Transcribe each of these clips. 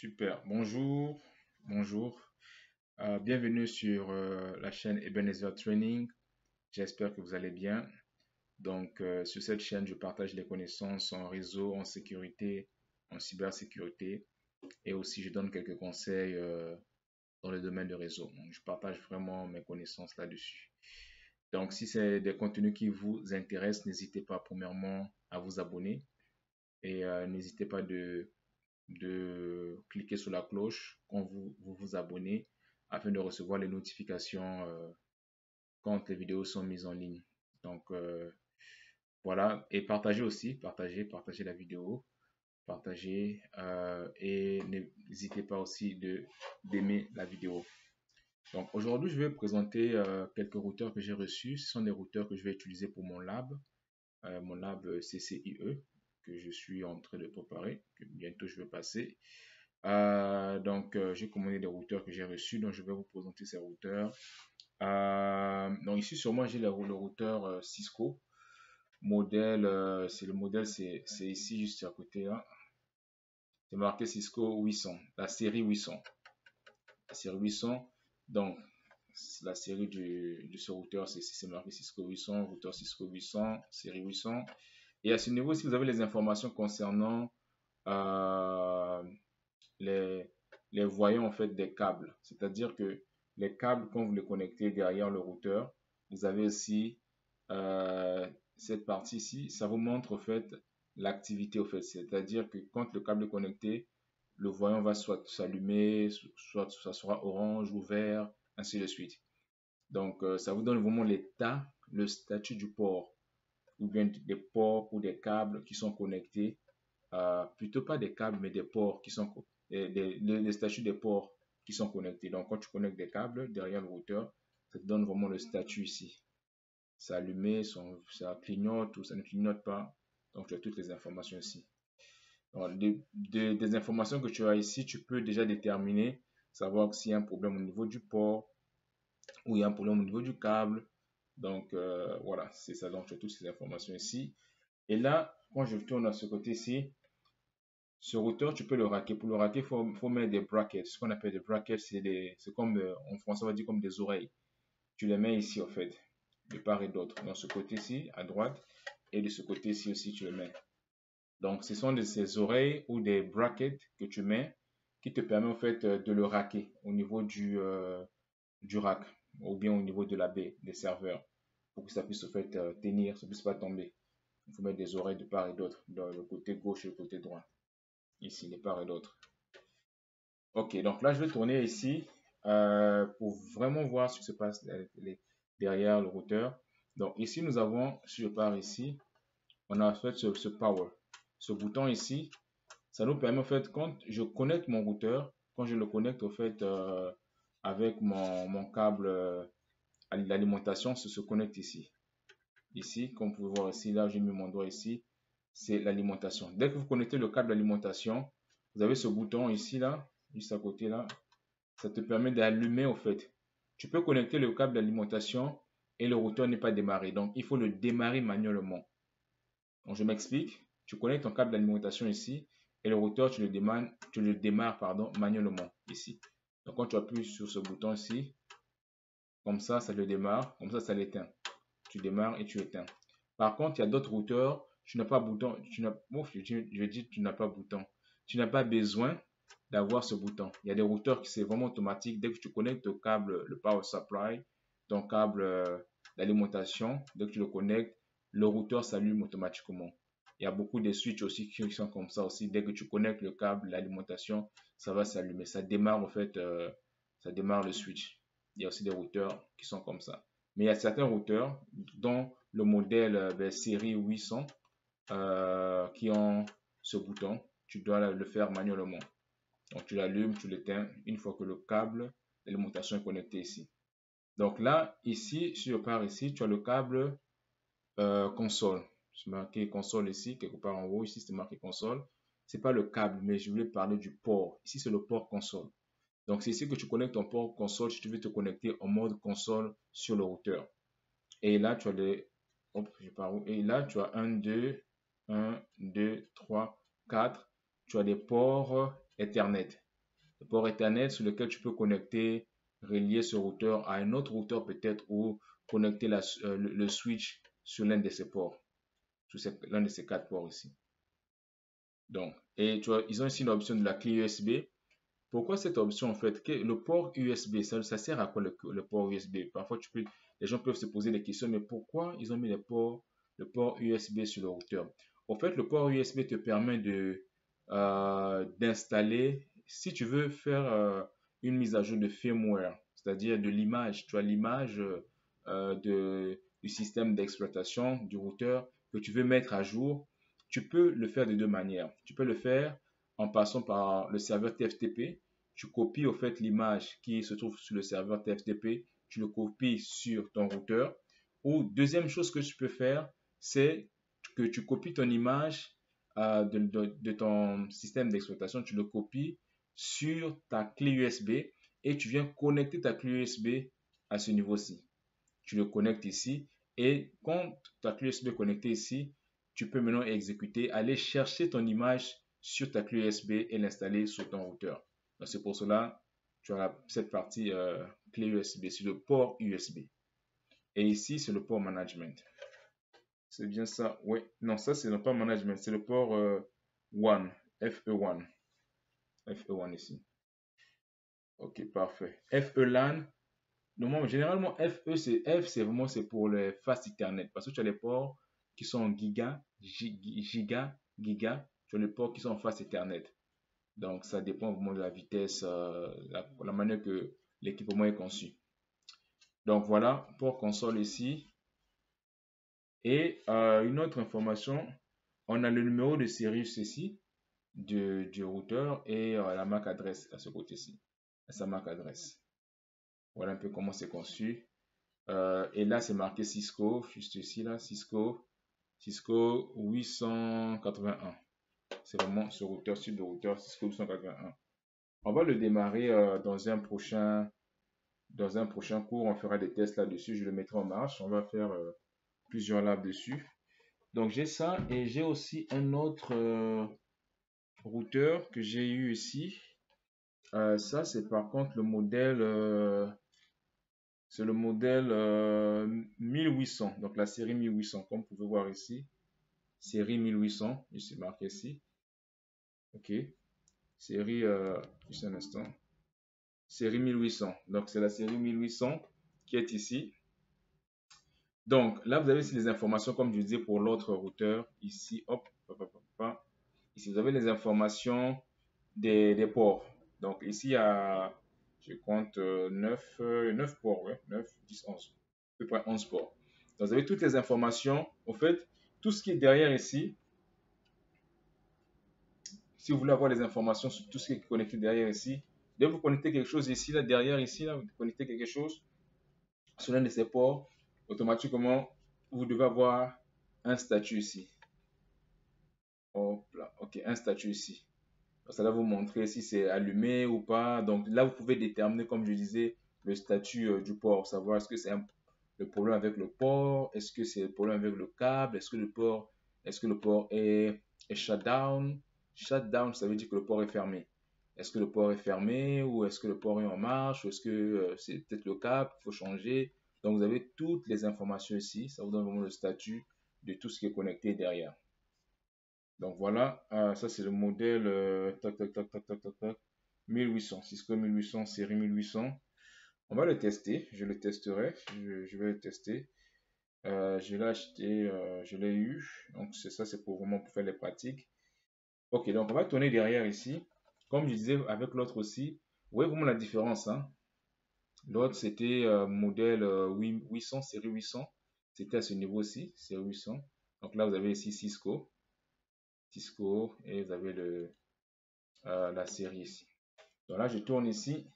Super. Bonjour, bonjour. Bienvenue sur la chaîne Ebenezer Training. J'espère que vous allez bien. Donc, sur cette chaîne, je partage les connaissances en réseau, en sécurité, en cybersécurité, et aussi je donne quelques conseils dans le domaine de réseau. Donc, je partage vraiment mes connaissances là-dessus. Donc, si c'est des contenus qui vous intéressent, n'hésitez pas premièrement à vous abonner et n'hésitez pas de cliquer sur la cloche quand vous abonnez afin de recevoir les notifications quand les vidéos sont mises en ligne. Donc voilà, et partagez aussi, partagez la vidéo, partagez et n'hésitez pas aussi d'aimer la vidéo. Donc aujourd'hui, je vais présenter quelques routeurs que j'ai reçus. Ce sont des routeurs que je vais utiliser pour mon lab CCIE que je suis en train de préparer, que bientôt je vais passer. J'ai commandé des routeurs que j'ai reçus, donc je vais vous présenter ces routeurs. Donc ici sur moi j'ai le routeur Cisco modèle, c'est le modèle, c'est ici juste à côté là. C'est marqué Cisco 800, la série 800. La série 800, donc la série de ce routeur, c'est marqué Cisco 800, routeur Cisco 800, série 800. Et à ce niveau, si vous avez les informations concernant euh, les, les voyants en fait des câbles. C'est-à-dire que les câbles, quand vous les connectez derrière le routeur, vous avez aussi cette partie ici, ça vous montre en fait l'activité au fait. C'est-à-dire que quand le câble est connecté, le voyant va soit s'allumer, soit ça sera orange ou vert, ainsi de suite. Donc ça vous donne vraiment l'état, le statut du port, ou bien des ports ou des câbles qui sont connectés, plutôt pas des câbles, mais des ports qui sont les statuts des ports qui sont connectés. Donc, quand tu connectes des câbles derrière le routeur, ça te donne vraiment le statut ici. Ça allumé, ça clignote ou ça ne clignote pas. Donc, tu as toutes les informations ici. Donc, des informations que tu as ici, tu peux déjà déterminer, savoir s'il y a un problème au niveau du port ou il y a un problème au niveau du câble. Donc, voilà, c'est ça. Donc, tu as toutes ces informations ici. Et là, quand je tourne à ce côté-ci, ce routeur, tu peux le racker. Pour le racker, faut mettre des brackets. Ce qu'on appelle des brackets, c'est comme, en français, on va dire comme des oreilles. Tu les mets ici, en fait, de part et d'autre. Dans ce côté-ci, à droite, et de ce côté-ci aussi, tu les mets. Donc, ce sont ces oreilles ou des brackets que tu mets qui te permettent, en fait, de le racker au niveau du rack ou bien au niveau de la baie des serveurs pour que ça puisse, en fait, tenir, ça puisse pas tomber. Il faut mettre des oreilles de part et d'autre, dans le côté gauche et le côté droit. Ici, de part et d'autre. Ok, donc là, je vais tourner ici pour vraiment voir ce qui se passe derrière le routeur. Donc ici, nous avons, si je pars ici, on a fait ce power. Ce bouton ici, ça nous permet en fait, quand je connecte mon routeur, quand je le connecte au fait avec mon câble à l'alimentation, ça se connecte ici. Ici, comme vous pouvez voir ici, là, j'ai mis mon doigt ici, c'est l'alimentation. Dès que vous connectez le câble d'alimentation, vous avez ce bouton ici, là, juste à côté, là. Ça te permet d'allumer, au fait. Tu peux connecter le câble d'alimentation et le routeur n'est pas démarré. Donc, il faut le démarrer manuellement. Donc, je m'explique. Tu connectes ton câble d'alimentation ici et le routeur, tu le démarres pardon, manuellement ici. Donc, quand tu appuies sur ce bouton ici, comme ça le démarre. Comme ça l'éteint. Tu démarres et tu éteins. Par contre, il y a d'autres routeurs, tu n'as pas bouton, je dis tu n'as pas bouton. Tu n'as pas besoin d'avoir ce bouton. Il y a des routeurs qui c'est vraiment automatique. Dès que tu connectes au câble, le power supply, ton câble d'alimentation, dès que tu le connectes, le routeur s'allume automatiquement. Il y a beaucoup de switches aussi qui sont comme ça aussi. Dès que tu connectes le câble, l'alimentation, ça va s'allumer. Ça démarre en fait, ça démarre le switch. Il y a aussi des routeurs qui sont comme ça. Mais il y a certains routeurs, dont le modèle série 800, qui ont ce bouton. Tu dois le faire manuellement. Donc tu l'allumes, tu l'éteins une fois que le câble d'alimentation est connecté ici. Donc là, ici, si je pars ici, tu as le câble console. C'est marqué console ici, quelque part en haut. Ici, c'est marqué console. C'est pas le câble, mais je voulais parler du port. Ici, c'est le port console. Donc, c'est ici que tu connectes ton port console si tu veux te connecter en mode console sur le routeur. Et là, tu as les... Hop, je pars où? Et là, tu as 1, 2, 3, 4. Tu as des ports Ethernet. le port Ethernet sur lequel tu peux connecter, relier ce routeur à un autre routeur peut-être ou connecter le switch sur l'un de ces ports, sur l'un de ces quatre ports ici. Donc, et tu vois, ils ont ici une option de la clé USB. Pourquoi cette option en fait? Le port USB, ça sert à quoi le port USB? Parfois, les gens peuvent se poser des questions, mais pourquoi ils ont mis le port USB sur le routeur? En fait, le port USB te permet d'installer, si tu veux faire une mise à jour de firmware, c'est-à-dire de l'image, tu as l'image du système d'exploitation du routeur que tu veux mettre à jour, tu peux le faire de deux manières. Tu peux le faire en passant par le serveur TFTP. Tu copies au fait l'image qui se trouve sur le serveur TFTP, tu le copies sur ton routeur. Ou deuxième chose que tu peux faire, c'est que tu copies ton image de ton système d'exploitation, tu le copies sur ta clé USB et tu viens connecter ta clé USB à ce niveau-ci. Tu le connectes ici et quand ta clé USB est connectée ici, tu peux maintenant exécuter, aller chercher ton image sur ta clé USB et l'installer sur ton routeur. C'est pour cela tu as cette partie clé USB, c'est le port USB. Et ici, c'est le port management. C'est bien ça. Oui, non, ça, c'est le port management. C'est le port One, FE1. FE1 ici. Ok, parfait. FE-LAN. Généralement, c'est vraiment c'est pour le fast Ethernet. Parce que tu as les ports qui sont en giga. Tu as les ports qui sont en fast Ethernet. Donc, ça dépend vraiment de la vitesse, la manière que l'équipement est conçu. Donc, voilà, pour console ici. Et une autre information, on a le numéro de série ici du routeur et la MAC adresse à ce côté-ci, sa MAC adresse. Voilà un peu comment c'est conçu. Et là, c'est marqué Cisco, juste ici, là, Cisco 881. C'est vraiment ce routeur, type de routeur Cisco 881. On va le démarrer dans un prochain cours. On fera des tests là-dessus. Je le mettrai en marche. On va faire plusieurs labs dessus. Donc, j'ai ça et j'ai aussi un autre routeur que j'ai eu ici. Ça, c'est par contre le modèle, c'est le modèle 1800, donc la série 1800, comme vous pouvez voir ici. Série 1800, c'est marqué ici. Ok, série, juste un instant. Série 1800, donc c'est la série 1800 qui est ici. Donc là, vous avez ici les informations, comme je disais, pour l'autre routeur. Ici, hop, hop, hop, hop. Ici, vous avez les informations des ports. Donc ici, il y a, je compte 9 ports, ouais, 9, 10, 11. À peu près 11 ports. Donc vous avez toutes les informations. En fait, tout ce qui est derrière ici, si vous voulez avoir les informations sur tout ce qui est connecté derrière ici, dès que vous connectez quelque chose ici, là, derrière ici, là, vous connectez quelque chose sur l'un de ces ports, automatiquement, vous devez avoir un statut ici. Hop là, ok, un statut ici. Ça va vous montrer si c'est allumé ou pas. Donc là, vous pouvez déterminer, comme je disais, le statut du port. Savoir est-ce que c'est le problème avec le port, est-ce que c'est le problème avec le câble, est-ce que le port est shutdown. Shutdown, ça veut dire que le port est fermé. Est-ce que le port est fermé ou est-ce que le port est en marche ou est-ce que c'est peut-être le câble qu'il faut changer. Donc vous avez toutes les informations ici. Ça vous donne vraiment le statut de tout ce qui est connecté derrière. Donc voilà, ça c'est le modèle tac, tac, tac, tac, tac, tac, tac, 1800, Cisco 1800, série 1800. On va le tester, je le testerai, je vais le tester. Je l'ai acheté, je l'ai eu, donc c'est ça, c'est pour vraiment pour faire les pratiques. Ok, donc on va tourner derrière ici. Comme je disais avec l'autre aussi, vous voyez vraiment la différence, hein. L'autre c'était modèle 800, série 800, c'était à ce niveau aussi, série 800. Donc là vous avez ici Cisco et vous avez la série ici. Donc là, je tourne ici.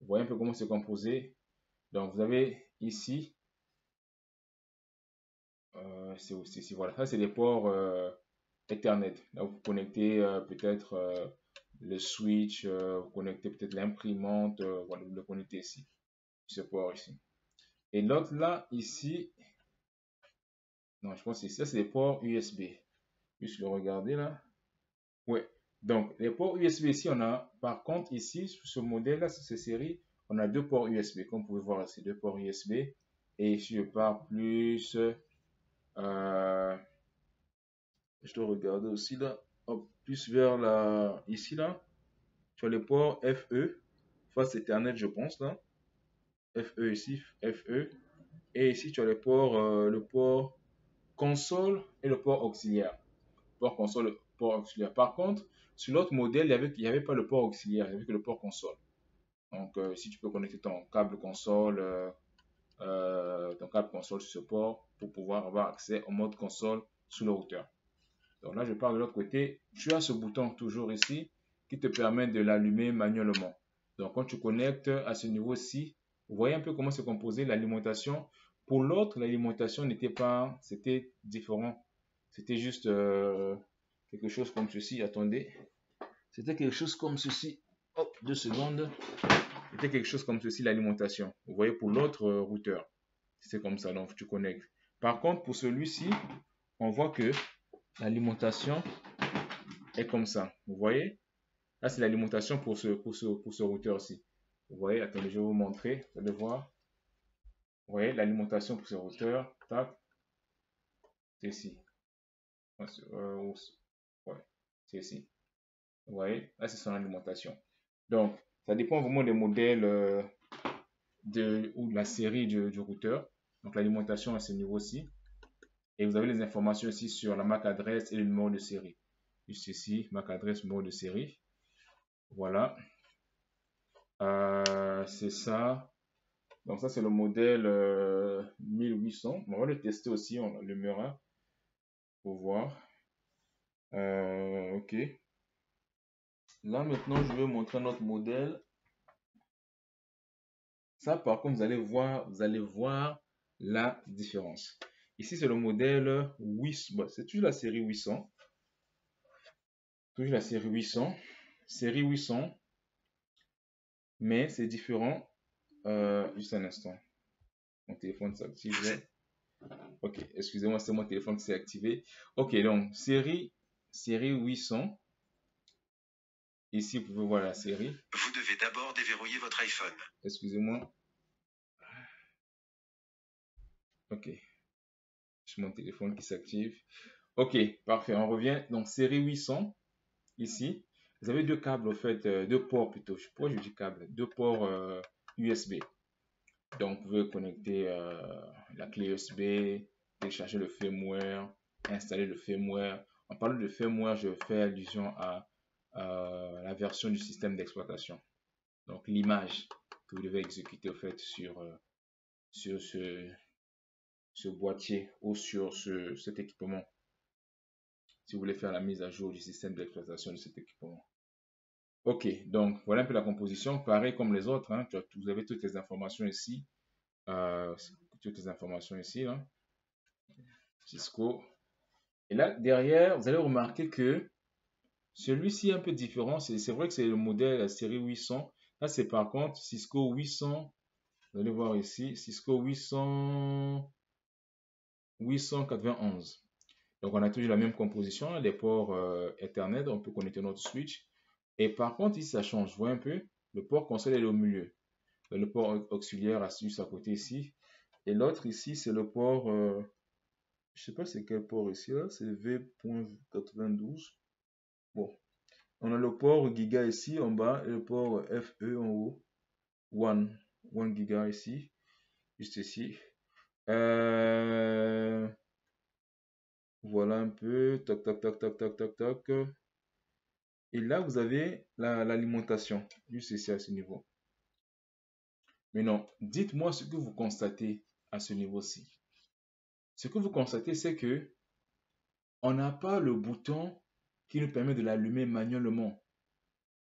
Vous voyez un peu comment c'est composé. Donc vous avez ici, c'est aussi ici. Voilà, ça c'est des ports Ethernet. Là, vous connectez peut-être le switch, vous connectez peut-être l'imprimante. Voilà, vous le connectez ici. Ce port ici. Et l'autre là, ici, non, je pense que ça c'est des ports USB. Juste le regarder là. Ouais, Donc, les ports USB ici, on a, par contre, ici, sur ce modèle-là, sur cette série, on a deux ports USB. Comme vous pouvez voir ici, deux ports USB. Et si je pars plus, je dois regarder aussi là, hop, plus vers la, ici là, tu as le port FE, face Ethernet, je pense là. FE ici, FE. Et ici, tu as le port console et le port auxiliaire. Port console, le port auxiliaire. Par contre, sur l'autre modèle, il y avait pas le port auxiliaire, il n'y avait que le port console. Donc, si tu peux connecter ton câble console sur ce port pour pouvoir avoir accès au mode console sous le routeur. Donc là, je parle de l'autre côté. Tu as ce bouton toujours ici qui te permet de l'allumer manuellement. Donc, quand tu connectes à ce niveau-ci, vous voyez un peu comment c'est composé l'alimentation. Pour l'autre, l'alimentation n'était pas, c'était différent. C'était juste quelque chose comme ceci. Attendez. C'était quelque chose comme ceci. Hop, 2 secondes. C'était quelque chose comme ceci, l'alimentation. Vous voyez, pour l'autre routeur, c'est comme ça. Donc, tu connectes. Par contre, pour celui-ci, on voit que l'alimentation est comme ça. Vous voyez? Là, c'est l'alimentation pour ce routeur-ci. Vous voyez? Attendez, je vais vous montrer. Vous allez voir. Vous voyez, l'alimentation pour ce routeur. Tac, c'est ici. Ouais, c'est ici. Vous voyez? Là, c'est son alimentation. Donc, ça dépend vraiment des modèles ou de la série du routeur. Donc, l'alimentation à ce niveau-ci. Et vous avez les informations ici sur la MAC adresse et le numéro de série. Juste ici, MAC adresse, numéro de série. Voilà. C'est ça. Donc, ça, c'est le modèle 1800. On va le tester aussi, on le mettra pour voir. Ok. Là, maintenant, je vais vous montrer notre modèle. Ça, par contre, vous allez voir la différence. Ici, c'est le modèle 800. Bon, c'est toujours la série 800. Toujours la série 800. Série 800. Mais c'est différent. Juste un instant. Mon téléphone s'active. Ok, excusez-moi, c'est mon téléphone qui s'est activé. Ok, donc, série 800. Ici, vous pouvez voir la série. Vous devez d'abord déverrouiller votre iPhone. Excusez-moi. Ok, c'est mon téléphone qui s'active. Ok, parfait, on revient. Donc, série 800, ici. Vous avez deux câbles, en fait, deux ports plutôt. Pourquoi je dis câble? Deux ports USB. Donc, vous pouvez connecter la clé USB, télécharger le firmware, installer le firmware. En parlant de firmware, je fais allusion à la version du système d'exploitation. Donc, l'image que vous devez exécuter, en fait, sur ce boîtier ou sur cet équipement. Si vous voulez faire la mise à jour du système d'exploitation de cet équipement. Ok, donc voilà un peu la composition. Pareil comme les autres, hein, vous avez toutes les informations ici. Toutes les informations ici, là. Cisco. Et là, derrière, vous allez remarquer que celui-ci est un peu différent. C'est vrai que c'est le modèle la série 800. Là, c'est par contre Cisco 800. Vous allez voir ici, Cisco 891. Donc, on a toujours la même composition, les ports Ethernet. On peut connecter notre switch. Et par contre, ici, ça change. Vous voyez un peu, le port console est au milieu. Le port auxiliaire juste à côté ici. Et l'autre ici, c'est le port, je sais pas c'est quel port ici, là, c'est V.92. Bon, on a le port Giga ici en bas et le port FE en haut. 1 Giga ici, juste ici. Voilà un peu, tac, tac, tac, tac, tac, tac, tac. Et là, vous avez l'alimentation, juste ici à ce niveau. Mais non, dites-moi ce que vous constatez à ce niveau-ci. Ce que vous constatez, c'est que on n'a pas le bouton qui nous permet de l'allumer manuellement.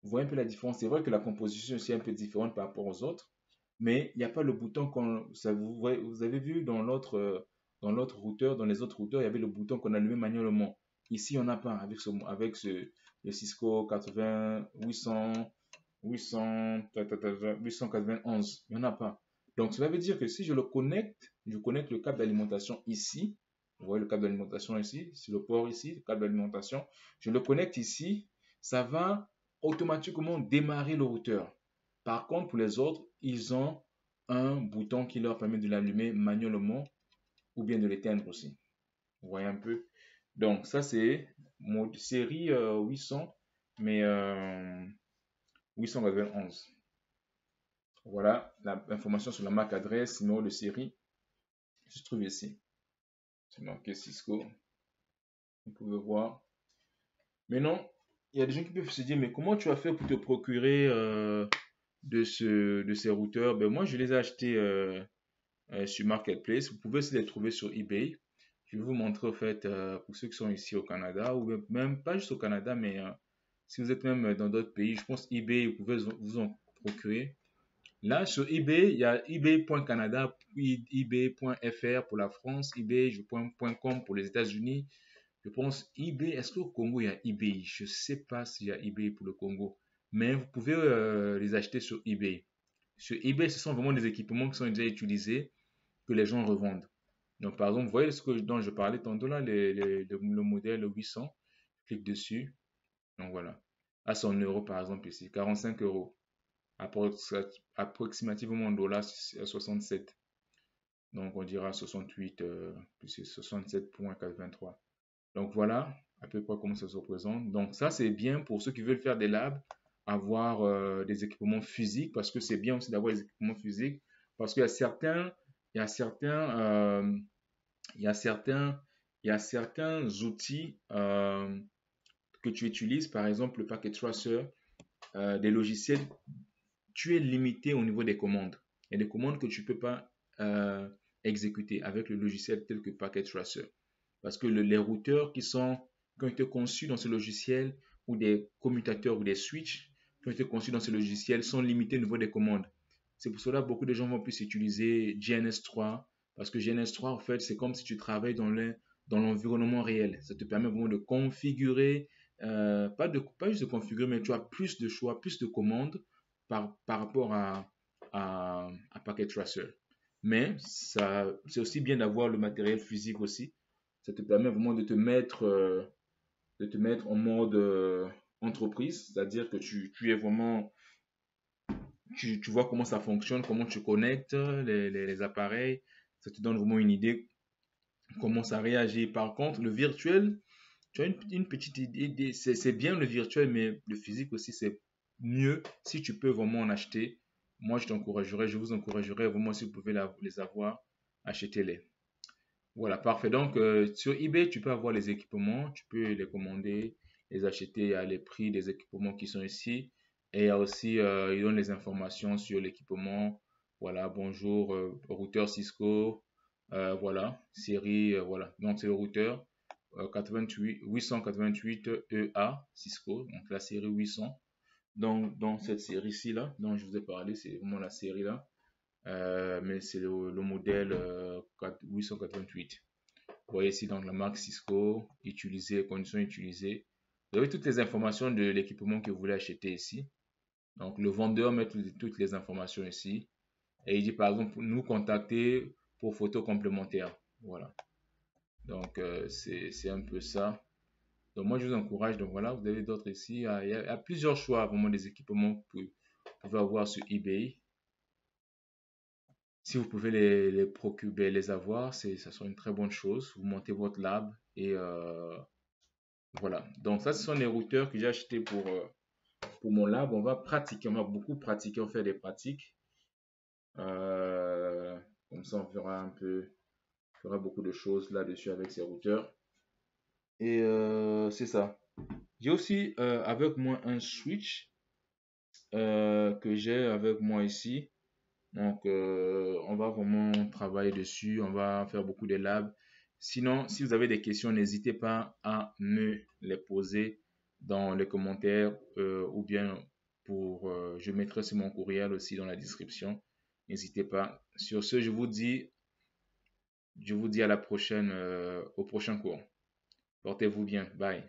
Vous voyez un peu la différence. C'est vrai que la composition est un peu différente par rapport aux autres, mais il n'y a pas le bouton vous avez vu dans l'autre routeur, dans les autres routeurs, il y avait le bouton qu'on allumait manuellement. Ici, on n'a pas avec le Cisco 80, 800, 891. Il n'y en a pas. Donc, cela veut dire que si je connecte le câble d'alimentation ici. Vous voyez le câble d'alimentation ici, c'est le port ici, le câble d'alimentation. Je le connecte ici. ça va automatiquement démarrer le routeur. Par contre, pour les autres, ils ont un bouton qui leur permet de l'allumer manuellement ou bien de l'éteindre aussi. Vous voyez un peu? Donc, ça, c'est mon série 800, mais 891. Voilà l'information sur la marque adresse, numéro de série, se trouve ici. C'est marqué Cisco. Vous pouvez voir. Mais non, il y a des gens qui peuvent se dire, mais comment tu as fait pour te procurer de ces routeurs? Ben moi, je les ai achetés sur Marketplace. Vous pouvez aussi les trouver sur eBay. Je vais vous montrer, en fait, pour ceux qui sont ici au Canada, ou même pas juste au Canada, mais si vous êtes même dans d'autres pays, je pense eBay, vous pouvez vous en procurer. Là, sur eBay, il y a ebay.canada, puis ebay.fr pour la France, ebay.com pour les États-Unis. Je pense eBay, est-ce qu'au Congo, il y a eBay? Je ne sais pas s'il y a eBay pour le Congo, mais vous pouvez les acheter sur eBay. Sur eBay, ce sont vraiment des équipements qui sont déjà utilisés, que les gens revendent. Donc, par exemple, vous voyez dont je parlais tantôt là, le modèle 800, je clique dessus. Donc voilà. À 100 euros, par exemple, ici, 45 euros. Approximativement en dollars, 67. Donc, on dira 68, puis c'est 67,83. Donc, voilà à peu près comment ça se représente. Donc, ça, c'est bien pour ceux qui veulent faire des labs, avoir des équipements physiques, parce que c'est bien aussi d'avoir des équipements physiques, parce qu'il y a certains, il y a certains, il y a certains, il y a certains outils que tu utilises, par exemple le Packet Tracer, des logiciels, tu es limité au niveau des commandes. Il y a des commandes que tu ne peux pas exécuter avec le logiciel tel que Packet Tracer. Parce que les routeurs qui ont été conçus dans ce logiciel, ou des commutateurs ou des switches qui ont été conçus dans ce logiciel, sont limités au niveau des commandes. C'est pour cela que beaucoup de gens vont plus utiliser GNS3, parce que GNS3, en fait, c'est comme si tu travailles dans l'environnement réel. Ça te permet vraiment de configurer, pas juste de configurer, mais tu as plus de choix, plus de commandes par rapport à Packet Tracer. Mais c'est aussi bien d'avoir le matériel physique aussi. Ça te permet vraiment de te mettre en mode entreprise, c'est-à-dire que tu es vraiment, tu vois comment ça fonctionne, comment tu connectes les appareils. Ça te donne vraiment une idée comment ça réagit. Par contre, le virtuel, tu as une petite idée. C'est bien le virtuel, mais le physique aussi, c'est mieux si tu peux vraiment en acheter. Moi, je vous encouragerais vraiment, si vous pouvez les avoir, achetez-les. Voilà, parfait. Donc, sur eBay, tu peux avoir les équipements, tu peux les commander, les acheter à les prix des équipements qui sont ici. Et il y a aussi, ils donnent les informations sur l'équipement. Voilà, bonjour, routeur Cisco. Voilà, série, voilà. Donc, c'est le routeur 888 EA Cisco, donc la série 800. Donc, dans cette série-ci, là, dont je vous ai parlé, c'est vraiment la série là. Mais c'est le modèle 888. Vous voyez ici donc la marque Cisco, utilisée, conditions utilisées. Vous avez toutes les informations de l'équipement que vous voulez acheter ici. Donc le vendeur met toutes les informations ici. Et il dit par exemple nous contacter pour photos complémentaires. Voilà. Donc c'est un peu ça. Donc moi je vous encourage. Donc voilà, vous avez d'autres ici. Il y a plusieurs choix vraiment des équipements que vous pouvez avoir sur eBay. Si vous pouvez les procurer, les avoir, ça sera une très bonne chose. Vous montez votre lab et voilà. Donc ça, ce sont les routeurs que j'ai achetés pour mon lab. On va pratiquer, on va beaucoup pratiquer, on fait des pratiques. Euh, Comme ça, on fera on fera beaucoup de choses là-dessus avec ces routeurs. Et c'est ça. J'ai aussi avec moi un switch que j'ai avec moi ici. Donc, on va vraiment travailler dessus, on va faire beaucoup de labs. Sinon, si vous avez des questions, n'hésitez pas à me les poser dans les commentaires ou bien je mettrai sur mon courriel aussi dans la description. N'hésitez pas. Sur ce, je vous dis à la prochaine, au prochain cours. Portez-vous bien. Bye.